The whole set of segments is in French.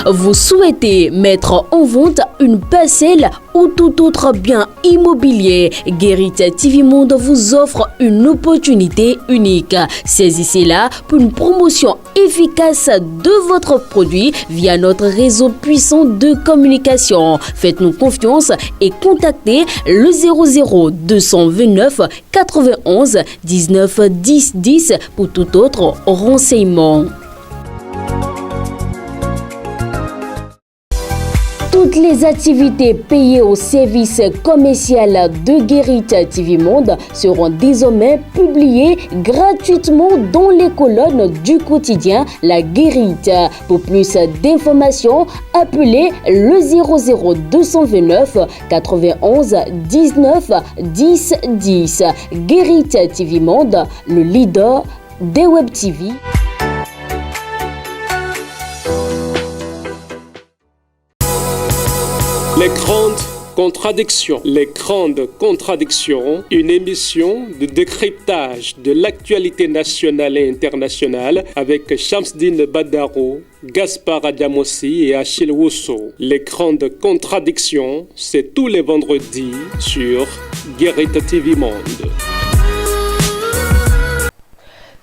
Vous souhaitez mettre en vente une parcelle ou tout autre bien immobilier? Guérit TV Monde vous offre une opportunité unique. Saisissez-la pour une promotion efficace de votre produit via notre réseau puissant de communication. Faites-nous confiance et contactez le 00 229 91 19 10 10 pour tout autre renseignement. Toutes les activités payées au service commercial de Guérit TV Monde seront désormais publiées gratuitement dans les colonnes du quotidien La Guérite. Pour plus d'informations, appelez le 00 229 91 19 10 10. Guérit TV Monde, le leader des Web TV. Les grandes contradictions. Les grandes contradictions, une émission de décryptage de l'actualité nationale et internationale avec Shamsdine Badaro, Gaspard Adamossi et Achille Wusso. Les grandes contradictions, c'est tous les vendredis sur Guérit TV Monde.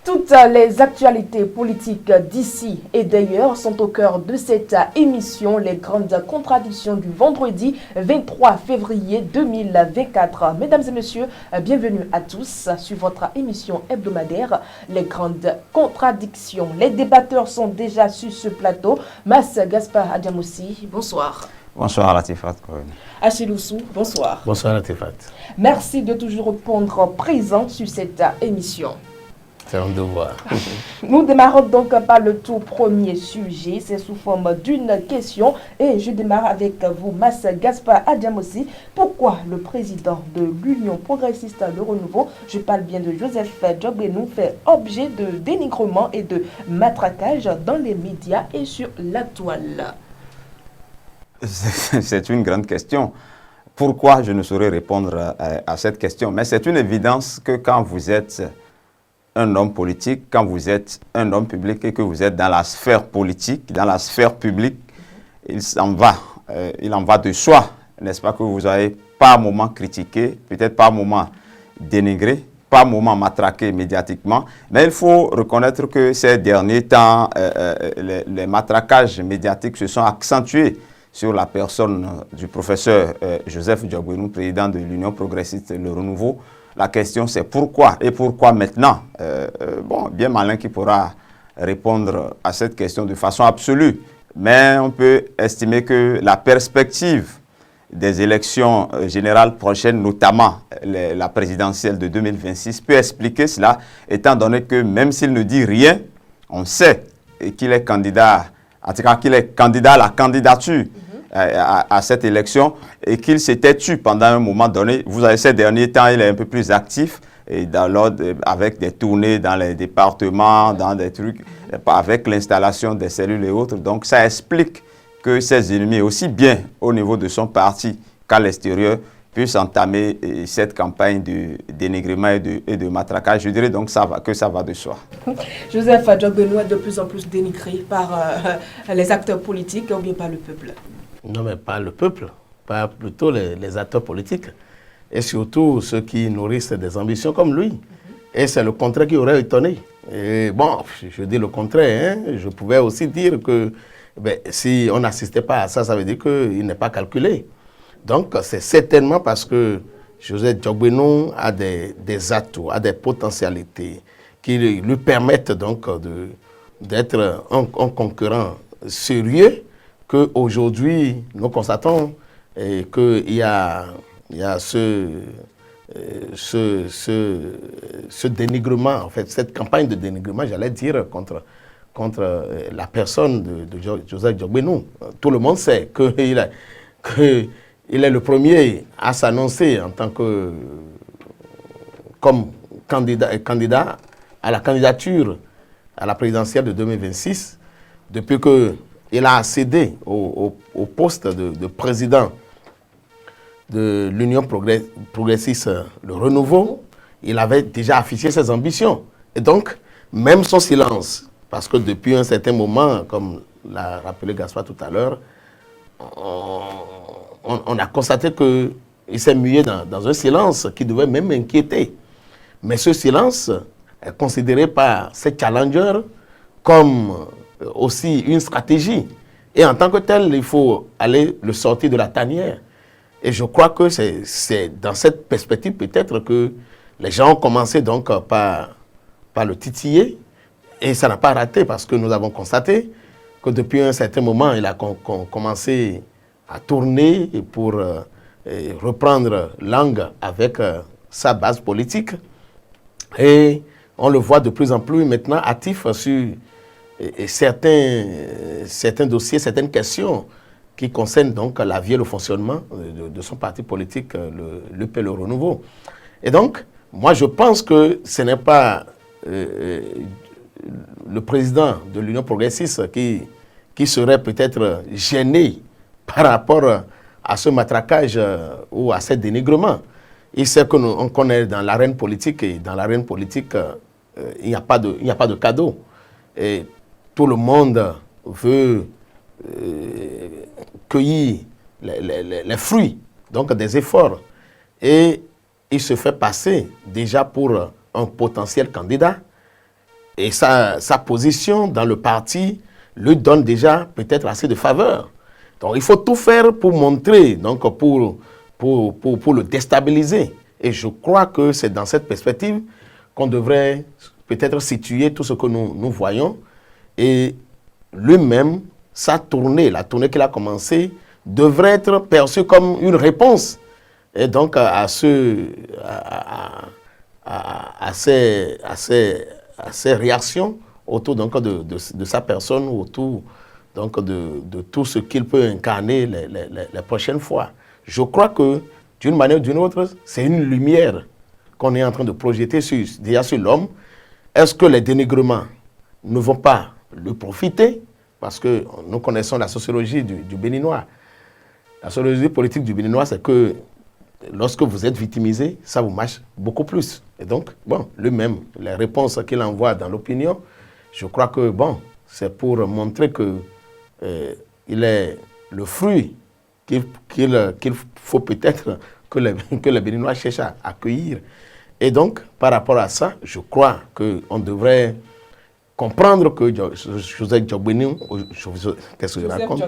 Toutes les actualités politiques d'ici et d'ailleurs sont au cœur de cette émission, les grandes contradictions du vendredi 23 février 2024. Mesdames et messieurs, bienvenue à tous sur votre émission hebdomadaire, les grandes contradictions. Les débatteurs sont déjà sur ce plateau. Mas Gaspard Adamossi, bonsoir. Bonsoir Latifat. Achille Wusso, bonsoir. Bonsoir Latifat. Merci de toujours répondre présent sur cette émission. C'est un devoir. Nous démarrons donc par le tout premier sujet. C'est sous forme d'une question. Et je démarre avec vous, Mas Gaspard Adamossi. Pourquoi le président de l'Union progressiste Le Renouveau, je parle bien de Joseph Djogbenou, fait objet de dénigrement et de matraquage dans les médias et sur la toile? C'est une grande question. Pourquoi je ne saurais répondre à cette question? Mais c'est une évidence que quand vous êtes un homme politique, quand vous êtes un homme public et que vous êtes dans la sphère politique, dans la sphère publique, il en va de soi, n'est-ce pas, que vous n'avez pas un moment critiqué, peut-être pas un moment dénigré, pas un moment matraqué médiatiquement, mais il faut reconnaître que ces derniers temps, les matraquages médiatiques se sont accentués sur la personne du professeur Joseph Djogbenou, président de l'Union progressiste Le Renouveau. La question c'est pourquoi et pourquoi maintenant. Bon, bien malin qui pourra répondre à cette question de façon absolue. Mais on peut estimer que la perspective des élections générales prochaines, notamment la présidentielle de 2026, peut expliquer cela, étant donné que même s'il ne dit rien, on sait qu'il est candidat, en tout cas qu'il est candidat à la candidature à cette élection et qu'il s'était tu pendant un moment donné. Vous avez ces derniers temps, il est un peu plus actif et avec des tournées dans les départements, dans des trucs, avec l'installation des cellules et autres. Donc ça explique que ses ennemis, aussi bien au niveau de son parti qu'à l'extérieur, puissent entamer cette campagne de dénigrement et de matraquage. Je dirais donc que ça va de soi. Joseph Djogbenou est de plus en plus dénigré par les acteurs politiques ou bien par le peuple? Non, mais pas le peuple, pas plutôt les acteurs politiques. Et surtout ceux qui nourrissent des ambitions comme lui. Et c'est le contraire qui aurait étonné. Et bon, je dis le contraire. Hein. Je pouvais aussi dire que si on n'assistait pas à ça, ça veut dire qu'il n'est pas calculé. Donc, c'est certainement parce que Joseph Djogbenou a des atouts, a des potentialités qui lui permettent donc d'être un concurrent sérieux qu'aujourd'hui, nous constatons qu'il y a ce dénigrement, en fait, cette campagne de dénigrement, j'allais dire, contre la personne de Joseph Djogbenou. Tout le monde sait qu'il est le premier à s'annoncer en tant que comme candidat à la candidature à la présidentielle de 2026, depuis qu'il a accédé au poste de président de l'Union progressiste Le Renouveau. Il avait déjà affiché ses ambitions. Et donc, même son silence, parce que depuis un certain moment, comme l'a rappelé Gaspard tout à l'heure, on a constaté qu'il s'est mué dans un silence qui devait même inquiéter. Mais ce silence est considéré par ces challengers comme aussi une stratégie. Et en tant que tel, il faut aller le sortir de la tanière. Et je crois que c'est dans cette perspective peut-être que les gens ont commencé donc par le titiller. Et ça n'a pas raté parce que nous avons constaté que depuis un certain moment, il a commencé à tourner pour reprendre langue avec sa base politique. Et on le voit de plus en plus maintenant actif sur certains dossiers, certaines questions qui concernent donc la vie et le fonctionnement de son parti politique, le Renouveau. Et donc, moi je pense que ce n'est pas le président de l'Union progressiste qui serait peut-être gêné par rapport à ce matraquage ou à ce dénigrement. Il sait qu'on est dans l'arène politique et dans l'arène politique, il n'y a pas de cadeau. Et tout le monde veut cueillir les fruits donc des efforts. Et il se fait passer déjà pour un potentiel candidat. Et sa position dans le parti lui donne déjà peut-être assez de faveur. Donc il faut tout faire pour montrer, donc pour le déstabiliser. Et je crois que c'est dans cette perspective qu'on devrait peut-être situer tout ce que nous voyons. Et lui-même, sa tournée, la tournée qu'il a commencée, devrait être perçue comme une réponse. Et donc à ces réactions autour donc, de sa personne, autour donc, de tout ce qu'il peut incarner les prochaines fois. Je crois que d'une manière ou d'une autre, c'est une lumière qu'on est en train de projeter déjà sur l'homme. Est-ce que les dénigrements ne vont pas lui profiter? Parce que nous connaissons la sociologie du Béninois. La sociologie politique du Béninois, c'est que lorsque vous êtes victimisé, ça vous marche beaucoup plus. Et donc, bon, lui-même, les réponses qu'il envoie dans l'opinion, je crois que, bon, c'est pour montrer qu'il est le fruit qu'il faut peut-être que les Béninois cherchent à accueillir. Et donc, par rapport à ça, je crois qu'on devrait comprendre que Joseph Diogbenou, qu'est-ce que je raconte?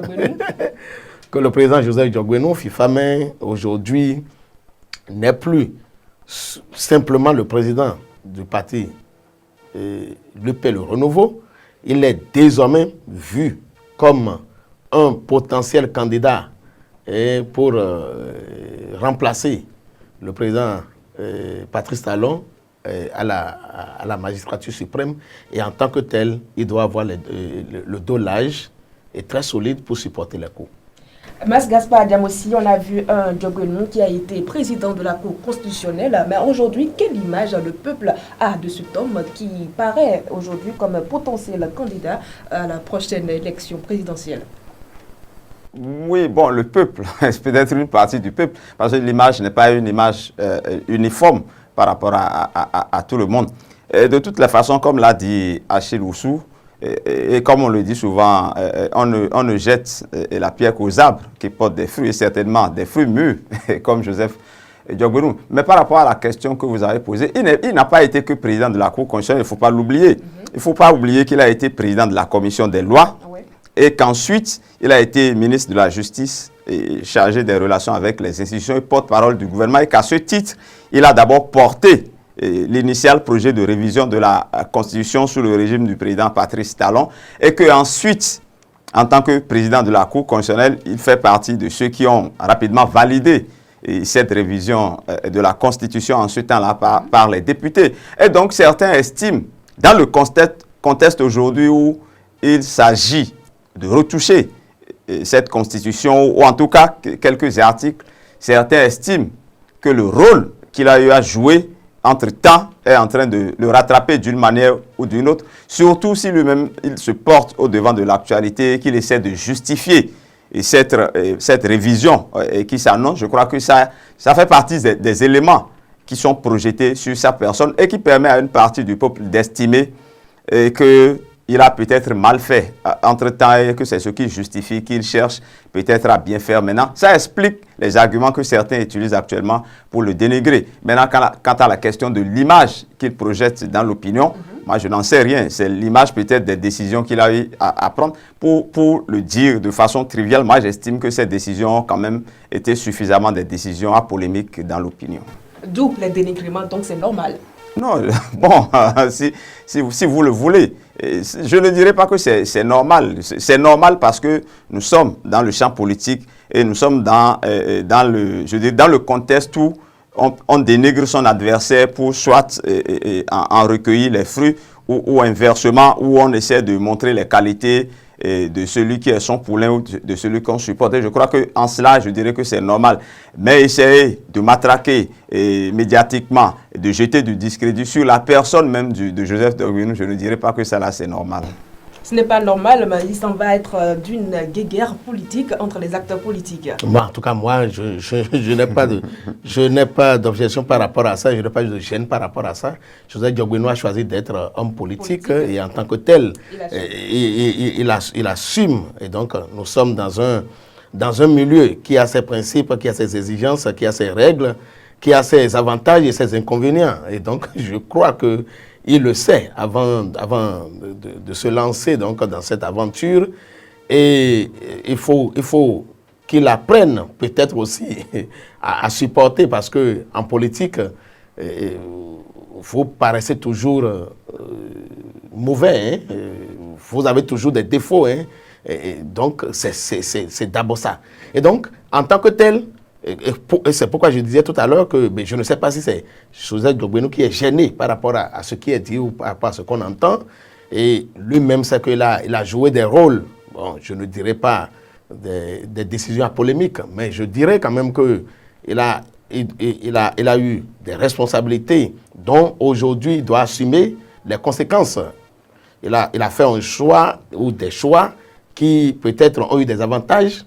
Que le président Joseph Diogbenou, FIFAMEN, aujourd'hui, n'est plus simplement le président du parti le Renouveau. Il est désormais vu comme un potentiel candidat pour remplacer le président Patrice Talon à la magistrature suprême. Et en tant que tel, il doit avoir le dos large et très solide pour supporter les coups. Mas Gaspard Diamossi, on a vu un Diogbenou qui a été président de la Cour constitutionnelle, mais aujourd'hui, quelle image le peuple a de cet homme qui paraît aujourd'hui comme potentiel candidat à la prochaine élection présidentielle? Oui, bon, le peuple, c'est peut-être une partie du peuple, parce que l'image n'est pas une image uniforme par rapport à tout le monde. Et de toutes les façons, comme l'a dit Achille Oussou, et comme on le dit souvent, on ne jette la pierre qu'aux arbres qui portent des fruits, et certainement des fruits mûrs, comme Joseph Diogbenou. Mais par rapport à la question que vous avez posée, il n'a pas été que président de la Cour constitutionnelle, il ne faut pas l'oublier. Il ne faut pas oublier qu'il a été président de la Commission des lois, et qu'ensuite, il a été ministre de la Justice et chargé des relations avec les institutions et porte-parole du gouvernement, et qu'à ce titre, il a d'abord porté l'initial projet de révision de la Constitution sous le régime du président Patrice Talon, et qu'ensuite, en tant que président de la Cour constitutionnelle, il fait partie de ceux qui ont rapidement validé cette révision de la Constitution en ce temps-là par les députés. Et donc, certains estiment, dans le contexte aujourd'hui où il s'agit de retoucher cette Constitution, ou en tout cas quelques articles, certains estiment que le rôle qu'il a eu à jouer entre-temps est en train de le rattraper d'une manière ou d'une autre, surtout si lui-même il se porte au devant de l'actualité et qu'il essaie de justifier cette révision qui s'annonce. Je crois que ça fait partie des éléments qui sont projetés sur sa personne et qui permet à une partie du peuple d'estimer que il a peut-être mal fait entre-temps et que c'est ce qui justifie qu'il cherche peut-être à bien faire maintenant. Ça explique les arguments que certains utilisent actuellement pour le dénigrer. Maintenant, quant à la question de l'image qu'il projette dans l'opinion, moi je n'en sais rien. C'est l'image peut-être des décisions qu'il a eu à prendre. Pour le dire de façon triviale, moi j'estime que ces décisions ont quand même été suffisamment des décisions à polémique dans l'opinion. D'où les dénigrements, donc c'est normal. Non, bon, si vous le voulez, je ne dirais pas que c'est normal. C'est normal parce que nous sommes dans le champ politique et nous sommes dans le contexte où on dénigre son adversaire pour soit en recueillir les fruits ou inversement, où on essaie de montrer les qualités de celui qui est son poulain ou de celui qu'on supporte. Et je crois qu'en cela, je dirais que c'est normal. Mais essayer de matraquer médiatiquement, de jeter du discrédit sur la personne même de Joseph Dorguenou, je ne dirais pas que ça là, c'est normal. Ce n'est pas normal, mais il s'en va être d'une guerre politique entre les acteurs politiques. Moi, en tout cas, moi, je n'ai pas d'objection par rapport à ça, je n'ai pas de gêne par rapport à ça. Joseph Dorguenou a choisi d'être homme politique et en tant que tel, il assume. Et donc, nous sommes dans un milieu qui a ses principes, qui a ses exigences, qui a ses règles, qui a ses avantages et ses inconvénients. Et donc, je crois que il le sait avant de se lancer donc, dans cette aventure. Et il faut qu'il apprenne peut-être aussi à supporter parce qu'en politique, vous paraissez toujours mauvais. Hein? Vous avez toujours des défauts. Hein? Et donc, c'est d'abord ça. Et donc, en tant que tel, et c'est pourquoi je disais tout à l'heure que je ne sais pas si c'est Joseph Dorguenou qui est gêné par rapport à ce qui est dit ou par rapport à ce qu'on entend. Et lui-même sait qu'il a joué des rôles, bon, je ne dirais pas des décisions à polémique, mais je dirais quand même qu'il a eu des responsabilités dont aujourd'hui il doit assumer les conséquences. Il a fait un choix ou des choix qui peut-être ont eu des avantages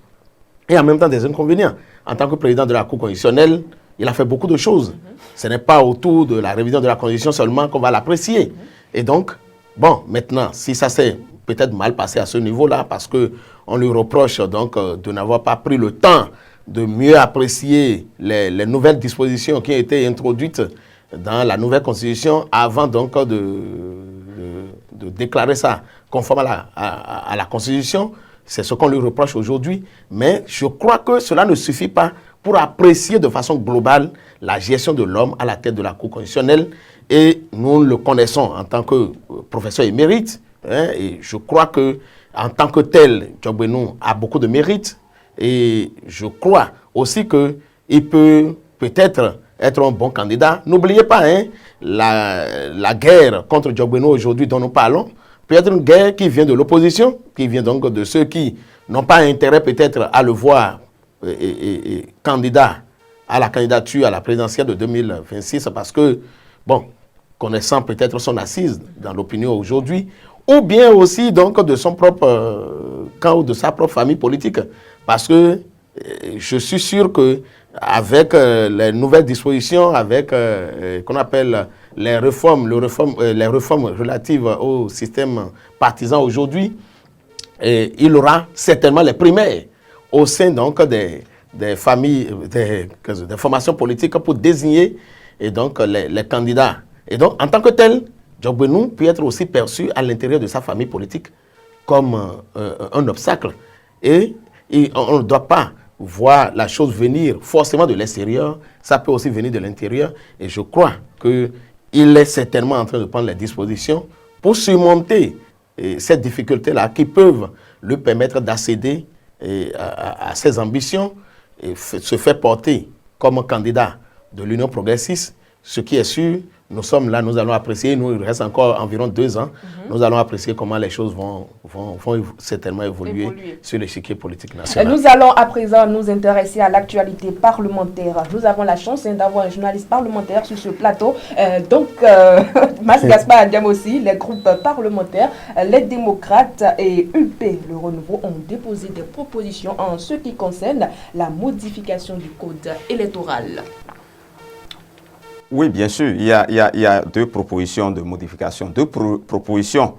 et en même temps des inconvénients. En tant que président de la Cour constitutionnelle, il a fait beaucoup de choses. Ce n'est pas autour de la révision de la Constitution seulement qu'on va l'apprécier. Et donc, bon, maintenant, si ça s'est peut-être mal passé à ce niveau-là, parce qu'on lui reproche donc de n'avoir pas pris le temps de mieux apprécier les nouvelles dispositions qui ont été introduites dans la nouvelle Constitution avant donc de déclarer ça conforme à la Constitution. C'est ce qu'on lui reproche aujourd'hui, mais je crois que cela ne suffit pas pour apprécier de façon globale la gestion de l'homme à la tête de la Cour constitutionnelle. Et nous le connaissons en tant que professeur émérite. Hein, et je crois qu'en tant que tel, Dorguenou a beaucoup de mérite. Et je crois aussi qu'il peut peut-être être un bon candidat. N'oubliez pas, hein, la guerre contre Dorguenou aujourd'hui dont nous parlons, peut-être une guerre qui vient de l'opposition, qui vient donc de ceux qui n'ont pas intérêt peut-être à le voir candidat à la candidature à la présidentielle de 2026 parce que, bon, connaissant peut-être son assise dans l'opinion aujourd'hui, ou bien aussi donc de son propre camp ou de sa propre famille politique. Parce que je suis sûr qu'avec les nouvelles dispositions, avec qu'on appelle les réformes relatives au système partisan aujourd'hui, il aura certainement les primaires au sein donc des familles, des formations politiques pour désigner et donc les candidats. Et donc, en tant que tel, Dorguenou peut être aussi perçu à l'intérieur de sa famille politique comme un obstacle. Et on ne doit pas voir la chose venir forcément de l'extérieur, ça peut aussi venir de l'intérieur. Et je crois qu'il est certainement en train de prendre les dispositions pour surmonter ces difficultés-là qui peuvent lui permettre d'accéder à ses ambitions et se faire porter comme candidat de l'Union progressiste. Ce qui est sûr, nous sommes là, nous allons apprécier, il reste encore environ 2 ans, nous allons apprécier comment les choses vont certainement évoluer sur l'échiquier politique national. Nous allons à présent nous intéresser à l'actualité parlementaire. Nous avons la chance d'avoir un journaliste parlementaire sur ce plateau. Mas Gaspard Adiam aussi, les groupes parlementaires, les démocrates et UP, le renouveau, ont déposé des propositions en ce qui concerne la modification du code électoral. Oui, bien sûr, il y a 2 propositions de modification, 2 propositions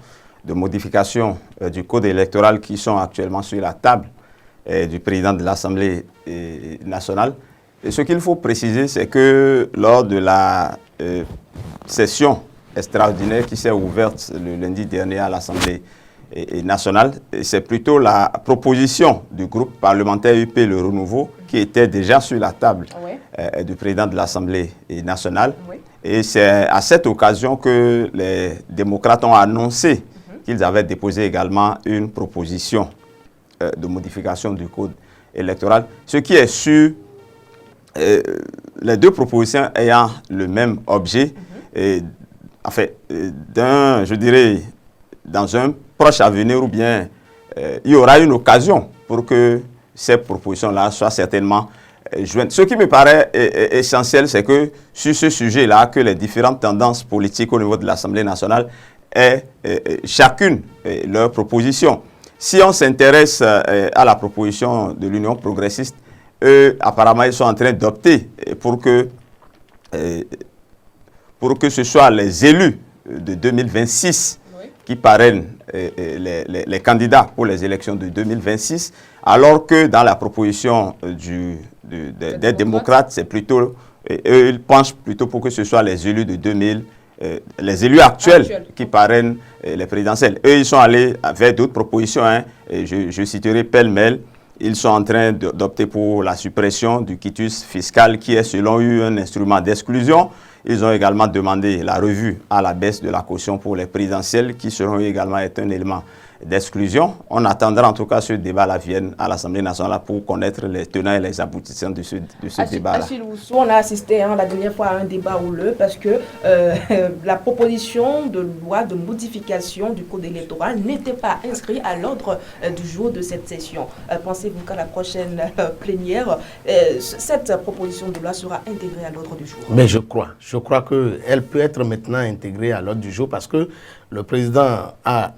de modification du code électoral qui sont actuellement sur la table du président de l'Assemblée nationale. Et ce qu'il faut préciser, c'est que lors de la session extraordinaire qui s'est ouverte le lundi dernier à l'Assemblée nationale, c'est plutôt la proposition du groupe parlementaire UP Le Renouveau qui était déjà sur la table du président de l'Assemblée nationale. Et c'est à cette occasion que les démocrates ont annoncé qu'ils avaient déposé également une proposition de modification du code électoral. Ce qui est sûr, les deux propositions ayant le même objet, je dirais, dans un proche avenir ou bien, il y aura une occasion pour que ces propositions-là soient certainement jointes. Ce qui me paraît essentiel, c'est que sur ce sujet-là, que les différentes tendances politiques au niveau de l'Assemblée nationale aient chacune leur proposition. Si on s'intéresse à la proposition de l'Union progressiste, eux, apparemment, ils sont en train d'opter pour que ce soit les élus de 2026 qui parrainent les candidats pour les élections de 2026, alors que dans la proposition des démocrates, c'est plutôt, eux, ils penchent plutôt pour que ce soit les élus de les élus actuels qui parrainent les présidentielles. Eux, ils sont allés vers d'autres propositions, et je citerai pêle-mêle. Ils sont en train d'opter pour la suppression du quitus fiscal qui est selon eux un instrument d'exclusion. Ils ont également demandé la revue à la baisse de la caution pour les présidentielles qui selon eux également est un élément d'exclusion. On attendra en tout cas ce débat-là vienne à l'Assemblée nationale pour connaître les tenants et les aboutissants de ce débat-là. Achille Oussou, on a assisté la dernière fois à un débat houleux parce que la proposition de loi de modification du code électoral n'était pas inscrite à l'ordre du jour de cette session. Pensez-vous qu'à la prochaine plénière, cette proposition de loi sera intégrée à l'ordre du jour? Mais je crois qu'elle peut être maintenant intégrée à l'ordre du jour parce que le président à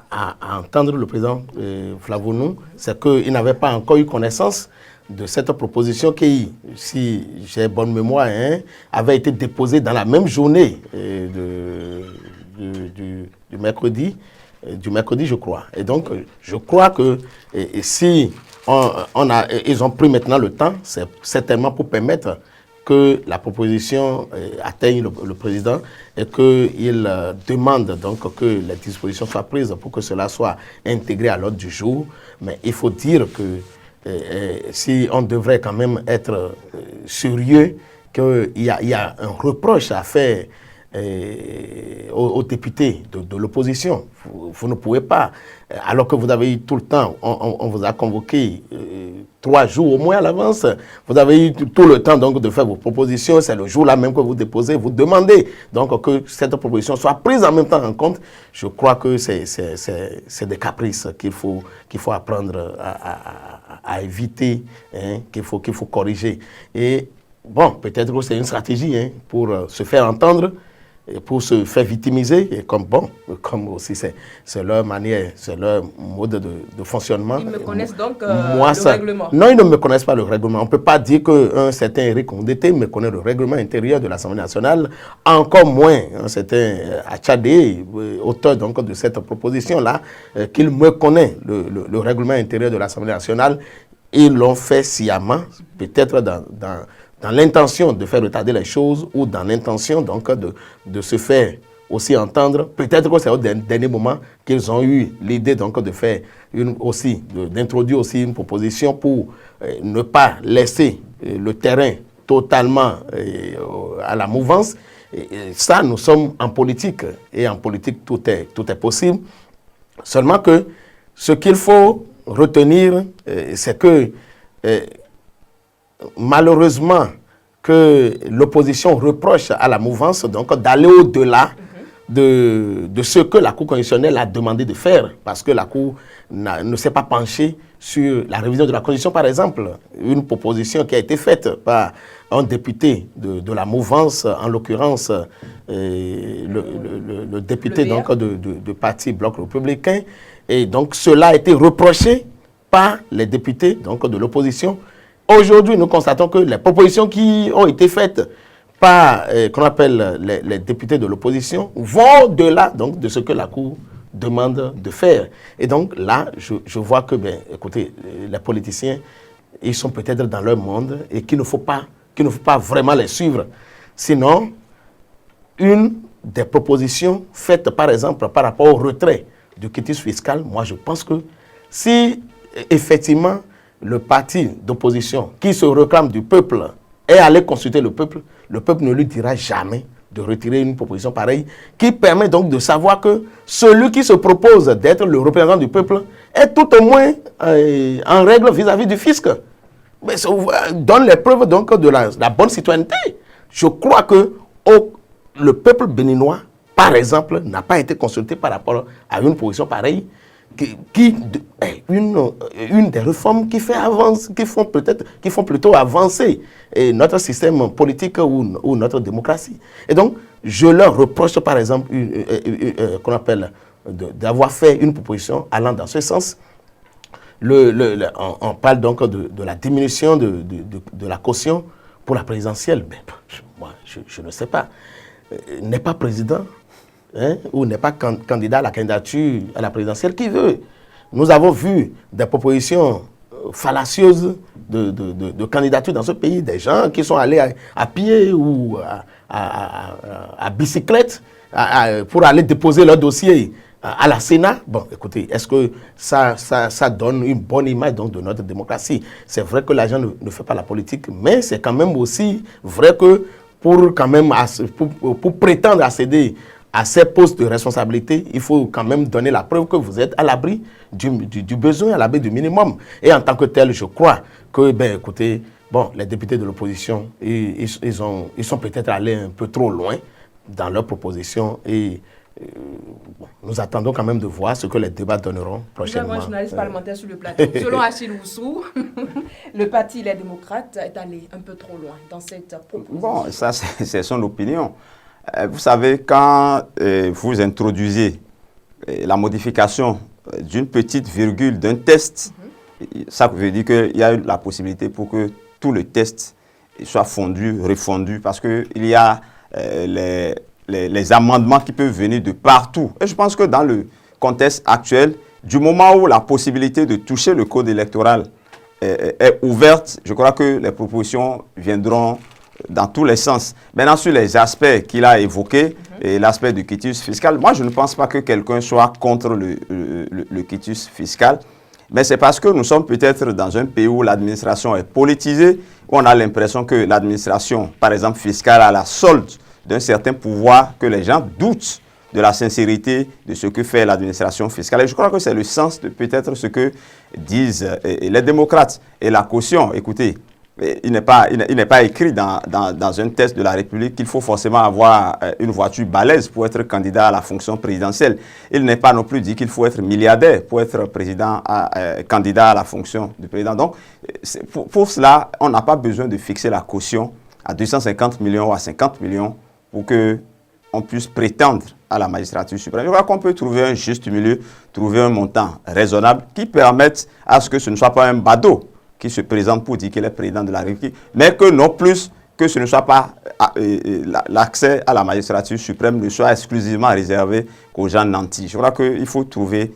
entendre le président Flavonou, c'est qu'il n'avait pas encore eu connaissance de cette proposition qui, si j'ai bonne mémoire, avait été déposée dans la même journée du mercredi, je crois. Et donc, je crois que si ils ont pris maintenant le temps, c'est certainement pour permettre que la proposition atteigne le président et qu'il demande donc que les dispositions soient prises pour que cela soit intégré à l'ordre du jour. Mais il faut dire que si on devrait quand même être sérieux, qu'il y a un reproche à faire aux députés de l'opposition. Vous ne pouvez pas, alors que vous avez eu tout le temps, on vous a convoqué 3 jours au moins à l'avance, vous avez eu tout le temps donc de faire vos propositions, c'est le jour-là même que vous déposez, vous demandez donc que cette proposition soit prise en même temps en compte. Je crois que c'est des caprices qu'il faut apprendre à éviter, qu'il faut corriger. Et bon, peut-être que c'est une stratégie pour se faire entendre, et pour se faire victimiser, et comme aussi c'est leur manière, c'est leur mode de fonctionnement. Ils me connaissent donc le règlement. Non, ils ne me connaissent pas le règlement. On ne peut pas dire qu'un certain Eric Ondete me connaît le règlement intérieur de l'Assemblée nationale, encore moins un certain Achadé, auteur donc de cette proposition-là, qu'il me connaît le règlement intérieur de l'Assemblée nationale. Ils l'ont fait sciemment, peut-être dans l'intention de faire retarder les choses ou dans l'intention donc de se faire aussi entendre. Peut-être que c'est au dernier moment qu'ils ont eu l'idée donc de faire d'introduire aussi une proposition pour ne pas laisser le terrain totalement à la mouvance. Et ça, nous sommes en politique et en politique tout est possible. Seulement que ce qu'il faut retenir, c'est que malheureusement, que l'opposition reproche à la mouvance donc d'aller au-delà de ce que la Cour constitutionnelle a demandé de faire, parce que la Cour ne s'est pas penchée sur la révision de la Constitution, par exemple. Une proposition qui a été faite par un député de la mouvance, en l'occurrence le député donc, du parti Bloc républicain, et donc cela a été reproché par les députés donc, de l'opposition. Aujourd'hui, nous constatons que les propositions qui ont été faites par qu'on appelle les députés de l'opposition vont au-delà donc de ce que la Cour demande de faire. Et donc là, je vois que, écoutez, les politiciens, ils sont peut-être dans leur monde et qu'il ne faut pas vraiment les suivre. Sinon, une des propositions faites, par exemple, par rapport au retrait du quitus fiscal, moi je pense que si effectivement le parti d'opposition qui se réclame du peuple est allé consulter le peuple ne lui dira jamais de retirer une proposition pareille qui permet donc de savoir que celui qui se propose d'être le représentant du peuple est tout au moins en règle vis-à-vis du fisc. Mais ça donne les preuves donc de la bonne citoyenneté. Je crois que le peuple béninois, par exemple, n'a pas été consulté par rapport à une position pareille, une des réformes qui font plutôt avancer notre système politique ou notre démocratie. Et donc, je leur reproche, par exemple, d'avoir fait une proposition allant dans ce sens. On parle donc de la diminution de la caution pour la présidentielle. Mais, moi, je ne sais pas. N'est pas président ou n'est pas candidat à la candidature à la présidentielle qui veut. Nous avons vu des propositions fallacieuses de candidature dans ce pays, des gens qui sont allés à pied ou à bicyclette pour aller déposer leur dossier à la Sénat. Bon, écoutez, est-ce que ça donne une bonne image donc, de notre démocratie? C'est vrai que l'argent ne fait pas la politique, mais c'est quand même aussi vrai que pour prétendre accéder à ces postes de responsabilité, il faut quand même donner la preuve que vous êtes à l'abri du besoin, à l'abri du minimum. Et en tant que tel, je crois que, écoutez, les députés de l'opposition, ils sont peut-être allés un peu trop loin dans leurs propositions et nous attendons quand même de voir ce que les débats donneront prochainement. Nous avons un journaliste parlementaire sur le plateau. Selon Achille Oussou, le parti Les Démocrates est allé un peu trop loin dans cette proposition. Bon, ça c'est son opinion. Vous savez, quand vous introduisez la modification d'une petite virgule d'un test, ça veut dire qu'il y a la possibilité pour que tout le test soit fondu, refondu, parce qu'il y a les amendements qui peuvent venir de partout. Et je pense que dans le contexte actuel, du moment où la possibilité de toucher le code électoral est ouverte, je crois que les propositions viendront dans tous les sens. Maintenant, sur les aspects qu'il a évoqués, et l'aspect du quitus fiscal, moi, je ne pense pas que quelqu'un soit contre le quitus fiscal, mais c'est parce que nous sommes peut-être dans un pays où l'administration est politisée, où on a l'impression que l'administration, par exemple fiscale, a la solde d'un certain pouvoir, que les gens doutent de la sincérité de ce que fait l'administration fiscale. Et je crois que c'est le sens de peut-être ce que disent les démocrates. Et la caution, écoutez, il n'est pas écrit dans un test de la République qu'il faut forcément avoir une voiture balèze pour être candidat à la fonction présidentielle. Il n'est pas non plus dit qu'il faut être milliardaire pour être candidat à la fonction du président. Donc, pour cela, on n'a pas besoin de fixer la caution à 250 millions ou à 50 millions pour qu'on puisse prétendre à la magistrature suprême. Je crois qu'on peut trouver un juste milieu, trouver un montant raisonnable qui permette à ce que ce ne soit pas un badaud qui se présente pour dire qu'il est président de la République, mais que non plus que ce ne soit pas l'accès à la magistrature suprême ne soit exclusivement réservé aux gens nantis. Je crois qu'il faut trouver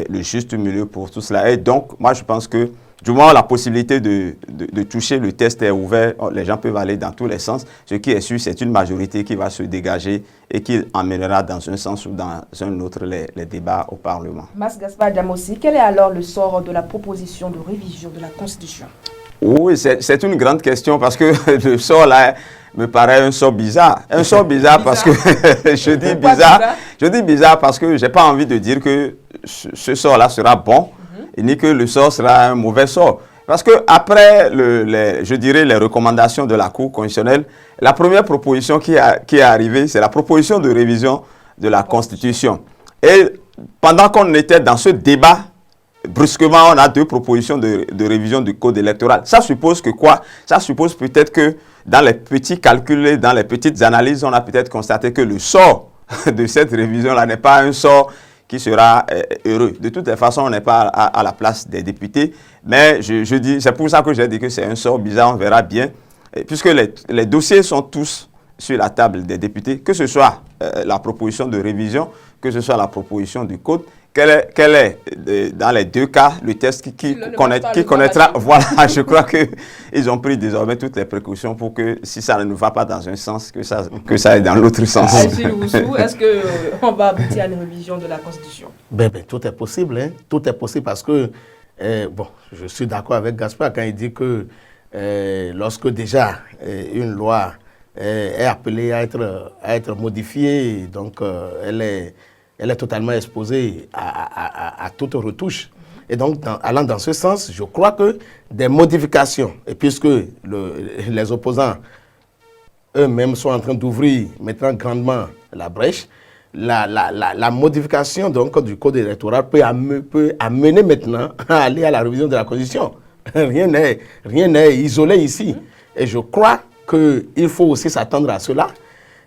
le juste milieu pour tout cela. Et donc, moi, je pense que du moment où la possibilité de toucher le test est ouverte, les gens peuvent aller dans tous les sens. Ce qui est sûr, c'est une majorité qui va se dégager et qui emmènera dans un sens ou dans un autre les débats au Parlement. Mas Gaspard Diamossi, quel est alors le sort de la proposition de révision de la Constitution? Oui, c'est une grande question parce que le sort là me paraît un sort bizarre. Un sort bizarre parce que je dis bizarre parce que je n'ai pas envie de dire que ce sort-là sera bon. Et ni que le sort sera un mauvais sort. Parce que après, je dirais, les recommandations de la Cour constitutionnelle, la première proposition qui est arrivée, c'est la proposition de révision de la Constitution. Et pendant qu'on était dans ce débat, brusquement, on a deux propositions de révision du Code électoral. Ça suppose que quoi? Ça suppose peut-être que dans les petits calculs et dans les petites analyses, on a peut-être constaté que le sort de cette révision-là n'est pas un sort qui sera heureux. De toutes les façons, on n'est pas à la place des députés. Mais je dis, c'est pour ça que j'ai dit que c'est un sort bizarre, on verra bien. Et puisque les dossiers sont tous sur la table des députés, que ce soit la proposition de révision, que ce soit la proposition du code, quel est dans les deux cas, le test qui connaîtra. Voilà, je crois qu'ils ont pris désormais toutes les précautions pour que si ça ne va pas dans un sens, que ça aille dans l'autre sens. Est-ce qu'on va aboutir à une révision de la Constitution? Tout est possible, hein. Tout est possible parce que, je suis d'accord avec Gaspard quand il dit que lorsque déjà une loi est appelée à être modifiée, donc elle est totalement exposée à toute retouche. Et donc, allant dans ce sens, je crois que des modifications, et puisque les opposants eux-mêmes sont en train d'ouvrir maintenant grandement la brèche, la modification donc, du code électoral peut amener maintenant à aller à la révision de la Constitution. Rien n'est isolé ici. Et je crois qu'il faut aussi s'attendre à cela.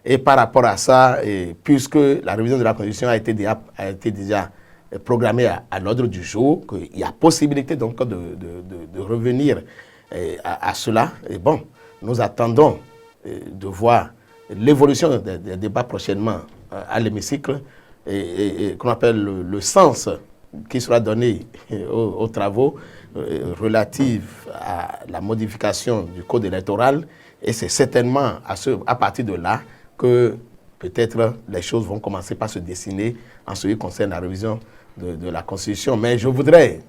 Et par rapport à ça, puisque la révision de la Constitution a été déjà programmée à l'ordre du jour, qu'il y a possibilité donc de revenir à cela. Et bon, nous attendons de voir l'évolution des débats prochainement à l'hémicycle et qu'on appelle le sens qui sera donné aux travaux relatifs à la modification du code électoral. Et c'est certainement à partir de là que peut-être les choses vont commencer par se dessiner en ce qui concerne la révision de la Constitution. Mais je voudrais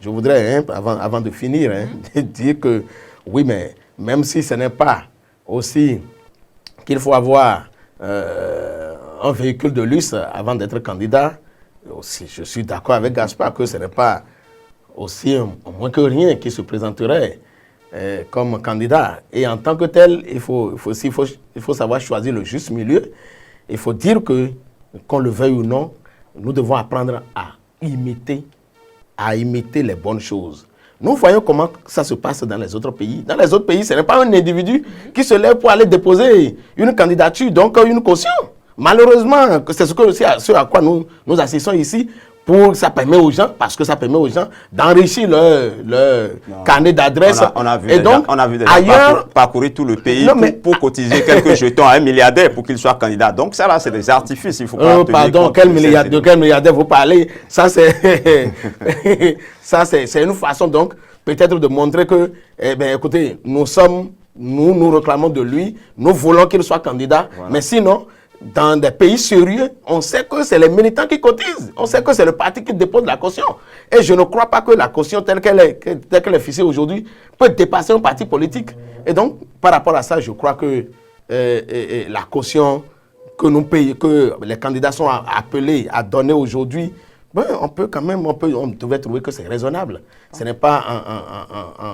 avant de finir, dire que oui, mais même si ce n'est pas aussi qu'il faut avoir un véhicule de luxe avant d'être candidat, aussi, je suis d'accord avec Gaspard que ce n'est pas aussi moins que rien qui se présenterait comme candidat. Et en tant que tel, il faut savoir choisir le juste milieu. Il faut dire que, qu'on le veuille ou non, nous devons apprendre à imiter les bonnes choses. Nous voyons comment ça se passe dans les autres pays. Dans les autres pays, ce n'est pas un individu qui se lève pour aller déposer une candidature, donc une caution. Malheureusement, c'est ce à quoi nous assistons ici. Ça permet aux gens, parce que ça permet aux gens d'enrichir leur carnet d'adresse. On a vu des gens parcourir tout le pays pour cotiser quelques jetons à un milliardaire pour qu'il soit candidat. Donc ça là, c'est des artifices. Il faut pas pardon, de quel milliardaire vous parlez? Ça c'est une façon donc peut-être de montrer que, écoutez, nous réclamons de lui, nous voulons qu'il soit candidat, mais sinon, dans des pays sérieux, on sait que c'est les militants qui cotisent. On sait que c'est le parti qui dépose la caution. Et je ne crois pas que la caution telle qu'elle est fixée aujourd'hui peut dépasser un parti politique. Et donc, par rapport à ça, je crois que la caution que nous payons, que les candidats sont appelés à donner aujourd'hui, on devait trouver que c'est raisonnable. Ce n'est pas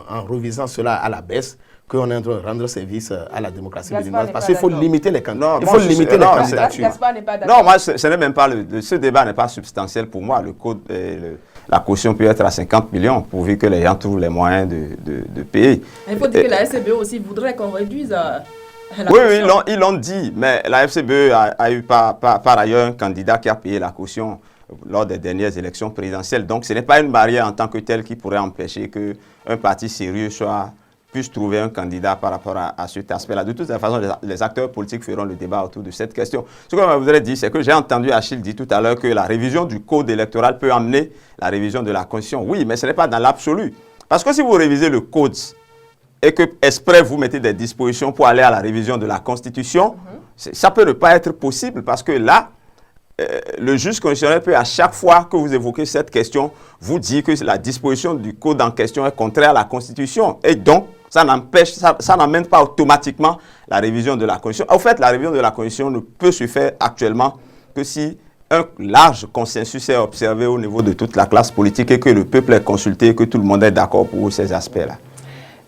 en revisant cela à la baisse qu'on est en train de rendre service à la démocratie béninoise, parce qu'il faut limiter les candidats. Il faut limiter les candidatures. Non, moi, ce n'est même pas ce débat n'est pas substantiel pour moi. La caution peut être à 50 millions, pourvu que les gens trouvent les moyens de payer. Il faut dire que la FCBE aussi voudrait qu'on réduise la caution. Oui, ils l'ont dit, mais la FCBE a eu par ailleurs un candidat qui a payé la caution lors des dernières élections présidentielles. Donc, ce n'est pas une barrière en tant que telle qui pourrait empêcher qu'un parti sérieux puisse trouver un candidat par rapport à cet aspect-là. De toute façon, les acteurs politiques feront le débat autour de cette question. Ce que je voudrais dire, c'est que j'ai entendu Achille dire tout à l'heure que la révision du code électoral peut amener la révision de la Constitution. Oui, mais ce n'est pas dans l'absolu. Parce que si vous révisez le code et que exprès vous mettez des dispositions pour aller à la révision de la Constitution, ça peut ne pas être possible parce que là, le juge constitutionnel peut à chaque fois que vous évoquez cette question, vous dire que la disposition du code en question est contraire à la Constitution. Et donc, ça n'amène pas automatiquement la révision de la Constitution. En fait, la révision de la Constitution ne peut se faire actuellement que si un large consensus est observé au niveau de toute la classe politique et que le peuple est consulté, que tout le monde est d'accord pour ces aspects-là.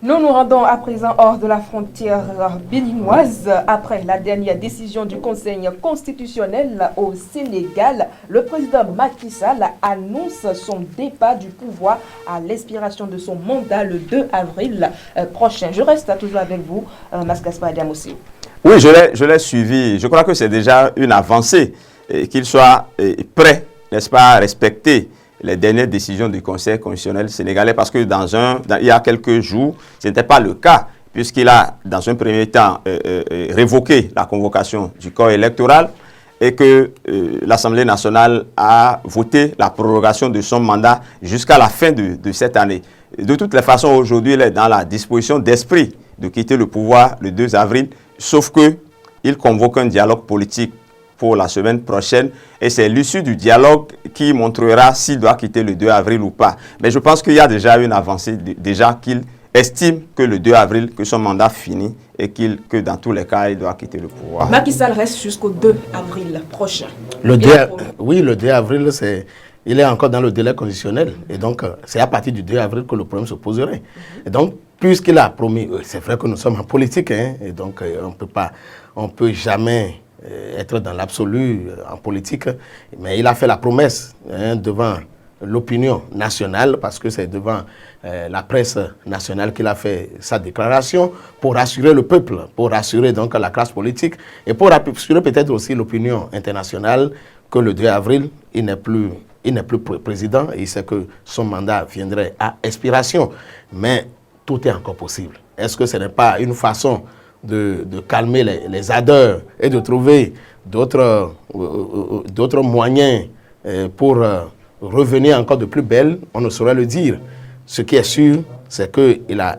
Nous nous rendons à présent hors de la frontière béninoise. Après la dernière décision du Conseil constitutionnel au Sénégal, le président Macky Sall annonce son départ du pouvoir à l'expiration de son mandat le 2 avril prochain. Je reste toujours avec vous, Mas Gaspard Diamossi. Oui, je l'ai suivi. Je crois que c'est déjà une avancée qu'il soit prêt, n'est-ce pas, à respecter les dernières décisions du Conseil constitutionnel sénégalais, parce que il y a quelques jours, ce n'était pas le cas, puisqu'il a, dans un premier temps, révoqué la convocation du corps électoral, et que l'Assemblée nationale a voté la prorogation de son mandat jusqu'à la fin de cette année. De toutes les façons, aujourd'hui, il est dans la disposition d'esprit de quitter le pouvoir le 2 avril, sauf qu'il convoque un dialogue politique pour la semaine prochaine et c'est l'issue du dialogue qui montrera s'il doit quitter le 2 avril ou pas. Mais je pense qu'il y a déjà une avancée, déjà qu'il estime que le 2 avril, que son mandat finit et que dans tous les cas, il doit quitter le pouvoir. Macky Sall reste jusqu'au 2 avril prochain. Oui, le 2 avril, il est encore dans le délai conditionnel. Et donc, c'est à partir du 2 avril que le problème se poserait. Et donc, puisqu'il a promis, c'est vrai que nous sommes en politique, hein, et donc on peut jamais être dans l'absolu en politique, mais il a fait la promesse devant l'opinion nationale, parce que c'est devant la presse nationale qu'il a fait sa déclaration, pour rassurer le peuple, pour rassurer donc la classe politique, et pour rassurer peut-être aussi l'opinion internationale que le 2 avril, il n'est plus président, et il sait que son mandat viendrait à expiration. Mais tout est encore possible. Est-ce que ce n'est pas une façon de calmer les ardeurs et de trouver d'autres moyens pour revenir encore de plus belle? On ne saurait le dire. Ce qui est sûr, c'est qu'il a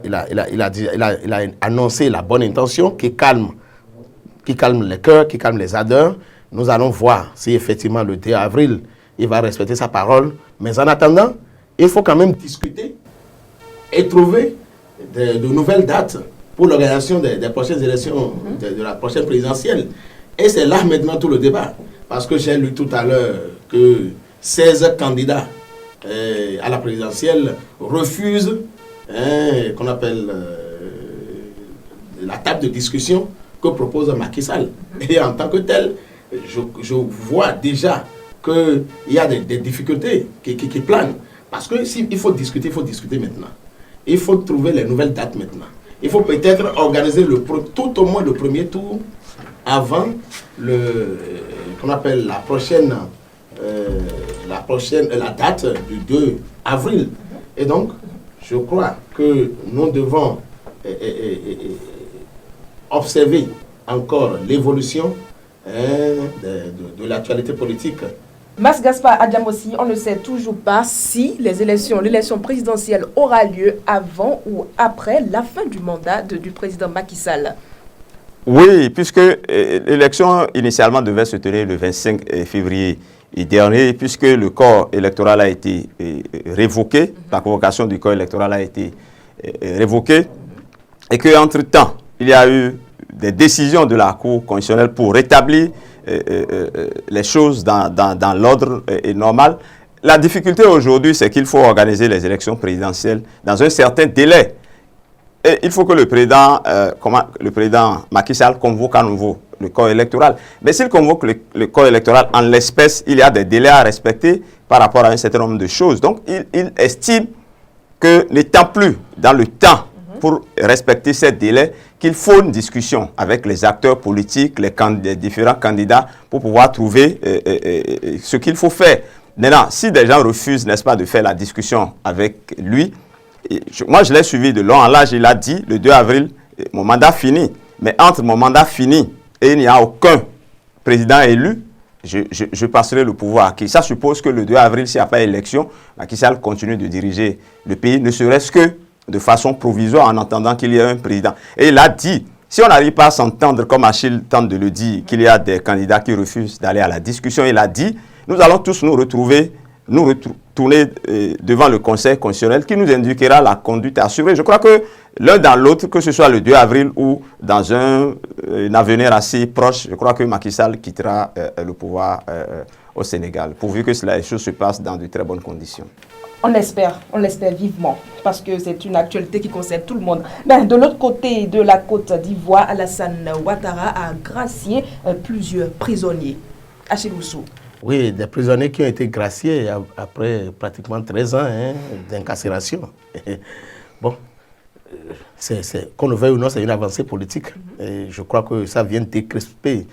annoncé la bonne intention qui calme les cœurs, qui calme les ardeurs. Nous allons voir si effectivement le 2 avril, il va respecter sa parole. Mais en attendant, il faut quand même discuter et trouver de nouvelles dates pour l'organisation des prochaines élections, de la prochaine présidentielle. Et c'est là maintenant tout le débat. Parce que j'ai lu tout à l'heure que 16 candidats à la présidentielle refusent qu'on appelle la table de discussion que propose Macky Sall. Et en tant que tel, je vois déjà qu'il y a des difficultés qui planent. Parce que s'il faut discuter maintenant. Il faut trouver les nouvelles dates maintenant. Il faut peut-être organiser tout au moins le premier tour avant qu'on appelle la date du 2 avril. Et donc, je crois que nous devons observer encore l'évolution de l'actualité politique. Mas Gaspard Adjamossi, on ne sait toujours pas si l'élection présidentielle aura lieu avant ou après la fin du mandat du président Macky Sall. Oui, puisque l'élection initialement devait se tenir le 25 février dernier, puisque le corps électoral a été révoqué, la convocation du corps électoral a été révoquée, et qu'entre-temps, il y a eu des décisions de la Cour constitutionnelle pour rétablir les choses dans l'ordre normal. La difficulté aujourd'hui, c'est qu'il faut organiser les élections présidentielles dans un certain délai. Et il faut que le président Macky Sall convoque à nouveau le corps électoral. Mais s'il convoque le corps électoral en l'espèce, il y a des délais à respecter par rapport à un certain nombre de choses. Donc, il estime que n'étant plus dans le temps pour respecter ces délais, qu'il faut une discussion avec les acteurs politiques, les différents candidats, pour pouvoir trouver ce qu'il faut faire. Maintenant, si des gens refusent, n'est-ce pas, de faire la discussion avec lui, moi je l'ai suivi de long en large, il a dit, le 2 avril, mon mandat finit. Mais entre mon mandat fini et il n'y a aucun président élu, je passerai le pouvoir à qui? Ça suppose que le 2 avril, s'il n'y a pas élection, Macky Sall continue de diriger le pays, ne serait-ce que de façon provisoire en attendant qu'il y ait un président. Et il a dit, si on n'arrive pas à s'entendre, comme Achille tente de le dire, qu'il y a des candidats qui refusent d'aller à la discussion, il a dit, nous allons tous nous retourner devant le Conseil constitutionnel qui nous indiquera la conduite à assurer. Je crois que l'un dans l'autre, que ce soit le 2 avril ou dans un avenir assez proche, je crois que Macky Sall quittera le pouvoir au Sénégal, pourvu que les choses se passent dans de très bonnes conditions. On l'espère vivement, parce que c'est une actualité qui concerne tout le monde. Mais de l'autre côté de la Côte d'Ivoire, Alassane Ouattara a gracié plusieurs prisonniers. Achille Oussou. Oui, des prisonniers qui ont été graciés après pratiquement 13 ans d'incarcération. Bon, qu'on le veuille ou non, c'est une avancée politique. Et je crois que ça vient décrisper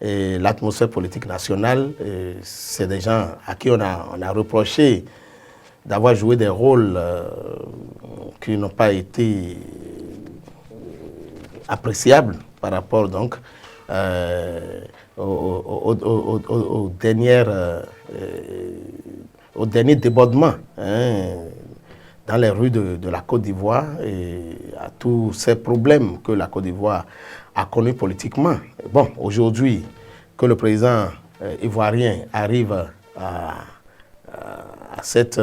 l'atmosphère politique nationale. C'est des gens à qui on a reproché d'avoir joué des rôles qui n'ont pas été appréciables par rapport donc au dernier débordement dans les rues de la Côte d'Ivoire et à tous ces problèmes que la Côte d'Ivoire a connus politiquement. Bon, aujourd'hui, que le président ivoirien arrive à cette,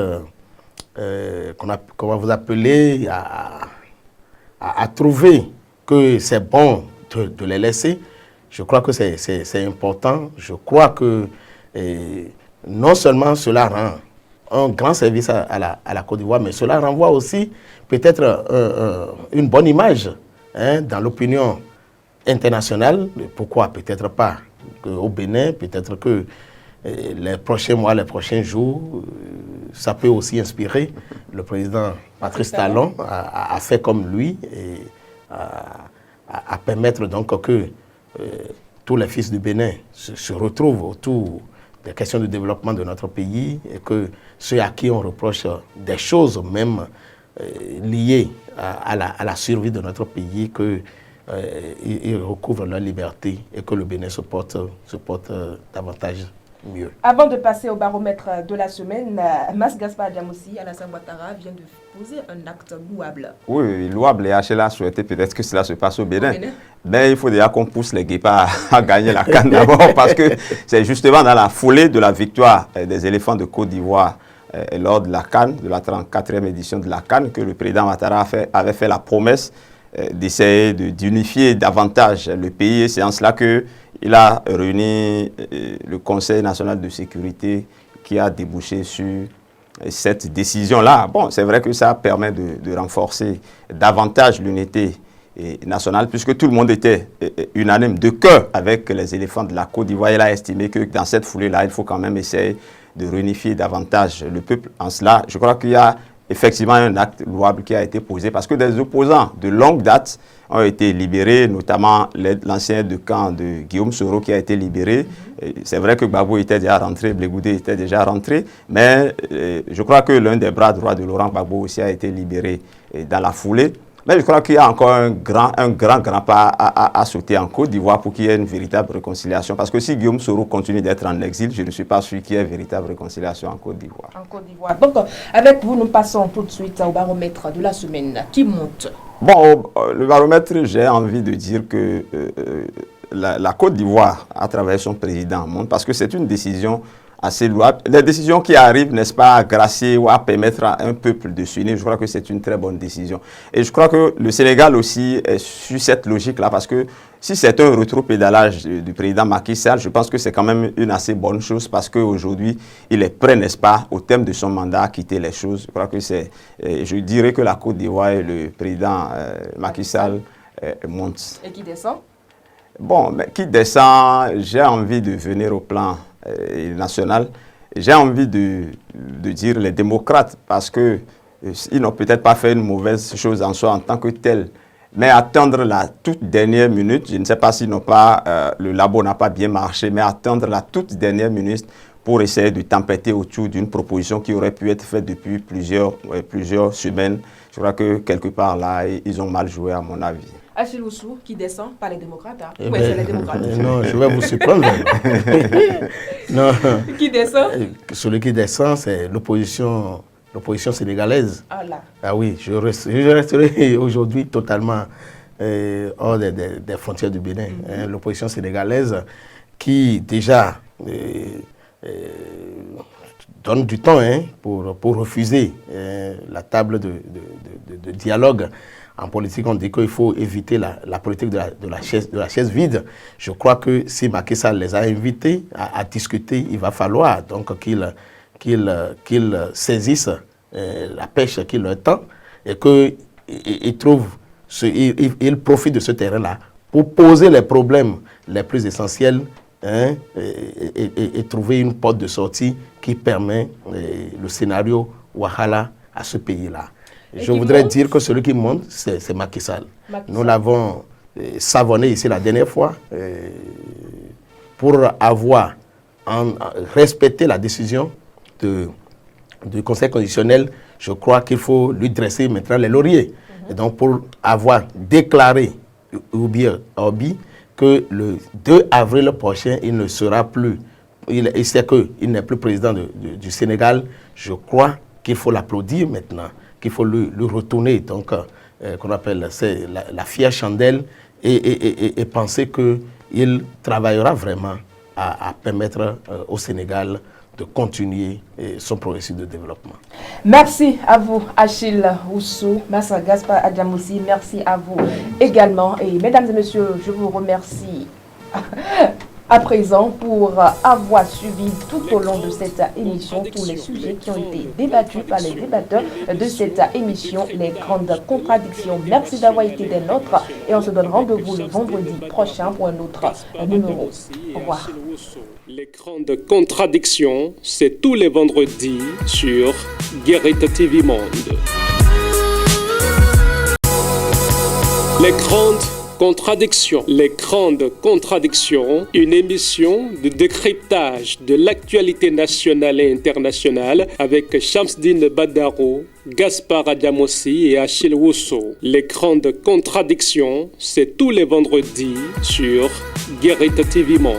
comment vous appelez, à trouver que c'est bon de les laisser, je crois que c'est important. Je crois que non seulement cela rend un grand service à la Côte d'Ivoire, mais cela renvoie aussi peut-être une bonne image dans l'opinion internationale. Pourquoi? Peut-être pas au Bénin, peut-être que les prochains mois, les prochains jours, ça peut aussi inspirer. Le président Patrice Talon a fait comme lui et à permettre donc que tous les fils du Bénin se retrouvent autour des questions de développement de notre pays et que ceux à qui on reproche des choses même liées à la survie de notre pays, qu'ils recouvrent leur liberté et que le Bénin se porte davantage mieux. Avant de passer au baromètre de la semaine, Mas Gaspard Diamossi, Alassane Ouattara vient de poser un acte louable. Oui, louable, et HL a souhaité peut-être que cela se passe au Bénin. Mais il faut déjà qu'on pousse les guépards à gagner la CAN d'abord, parce que c'est justement dans la foulée de la victoire des éléphants de Côte d'Ivoire lors de la CAN, de la 34e édition de la CAN, que le président Ouattara avait fait la promesse d'essayer d'unifier davantage le pays. Et c'est en cela qu'il a réuni le Conseil national de sécurité qui a débouché sur cette décision-là. Bon, c'est vrai que ça permet de renforcer davantage l'unité nationale, puisque tout le monde était unanime de cœur avec les éléphants de la Côte d'Ivoire. Il a estimé que dans cette foulée-là, il faut quand même essayer de réunifier davantage le peuple. En cela, je crois qu'il y a effectivement un acte louable qui a été posé, parce que des opposants de longue date ont été libérés, notamment l'ancien de camp de Guillaume Soro qui a été libéré. C'est vrai que Gbagbo était déjà rentré, Blé-Goudé était déjà rentré, mais je crois que l'un des bras droits de Laurent Gbagbo aussi a été libéré dans la foulée. Mais je crois qu'il y a encore un grand pas à sauter en Côte d'Ivoire pour qu'il y ait une véritable réconciliation. Parce que si Guillaume Soro continue d'être en exil, je ne suis pas sûr qu'il y ait une véritable réconciliation en Côte d'Ivoire. En Côte d'Ivoire. Donc, avec vous, nous passons tout de suite au baromètre de la semaine qui monte. Bon, le baromètre, j'ai envie de dire que la Côte d'Ivoire, à travers son président, monte, parce que c'est une décision assez louable. Les décisions qui arrivent, n'est-ce pas, à gracier ou à permettre à un peuple de s'unir, je crois que c'est une très bonne décision. Et je crois que le Sénégal aussi est sur cette logique-là, parce que si c'est un rétropédalage du président Macky Sall, je pense que c'est quand même une assez bonne chose, parce qu'aujourd'hui, il est prêt, n'est-ce pas, au terme de son mandat, à quitter les choses. Je crois que je dirais que la Côte d'Ivoire et le président Macky Sall montent. Et qui descend? Bon, mais qui descend, j'ai envie de venir au plan national. J'ai envie de dire les démocrates, parce qu'ils n'ont peut-être pas fait une mauvaise chose en soi en tant que tel, mais attendre la toute dernière minute, je ne sais pas si le labo n'a pas bien marché, mais attendre la toute dernière minute pour essayer de tempêter autour d'une proposition qui aurait pu être faite depuis plusieurs semaines. Je crois que quelque part là, ils ont mal joué à mon avis. Achille Oussou qui descend par les démocrates. Hein? Oui, c'est les démocrates. Non, je vais vous surprendre. Non. Qui descend? Celui qui descend, c'est l'opposition sénégalaise. Ah là. Ah oui, je resterai aujourd'hui totalement hors des frontières du Bénin. Hein, l'opposition sénégalaise qui déjà donne du temps pour refuser la table de dialogue. En politique, on dit qu'il faut éviter la politique de la chaise vide. Je crois que si Macky Sall les a invités à discuter, il va falloir donc qu'ils saisissent la pêche qui leur tend et qu'ils profitent de ce terrain-là pour poser les problèmes les plus essentiels et trouver une porte de sortie qui permet le scénario Wahala à ce pays-là. Je voudrais dire que celui qui monte, c'est Macky Sall. Nous l'avons savonné ici la dernière fois pour avoir respecté la décision du Conseil constitutionnel. Je crois qu'il faut lui dresser maintenant les lauriers. Et donc pour avoir déclaré Orbi que le 2 avril prochain, il ne sera plus, il sait qu'il n'est plus président du Sénégal. Je crois qu'il faut l'applaudir maintenant, qu'il faut lui retourner, donc, qu'on appelle la fière chandelle, et penser qu'il travaillera vraiment à permettre au Sénégal de continuer son processus de développement. Merci à vous, Achille Roussou, Massa Gaspard Adjamoussi, merci à vous également. Et mesdames et messieurs, je vous remercie à présent pour avoir suivi tout au long de cette émission tous les sujets qui ont été débattus par les débatteurs de cette émission, les grandes contradictions. Merci d'avoir été des nôtres et on se donne rendez-vous le vendredi prochain pour un autre numéro. Au revoir. Les grandes contradictions, c'est tous les vendredis sur Guérite TV Monde. Les grandes contradictions. Les grandes contradictions, une émission de décryptage de l'actualité nationale et internationale avec Shamsdine Badaro, Gaspard Adjamoussi et Achille Roussou. Les grandes contradictions, c'est tous les vendredis sur Guérite TV Monde.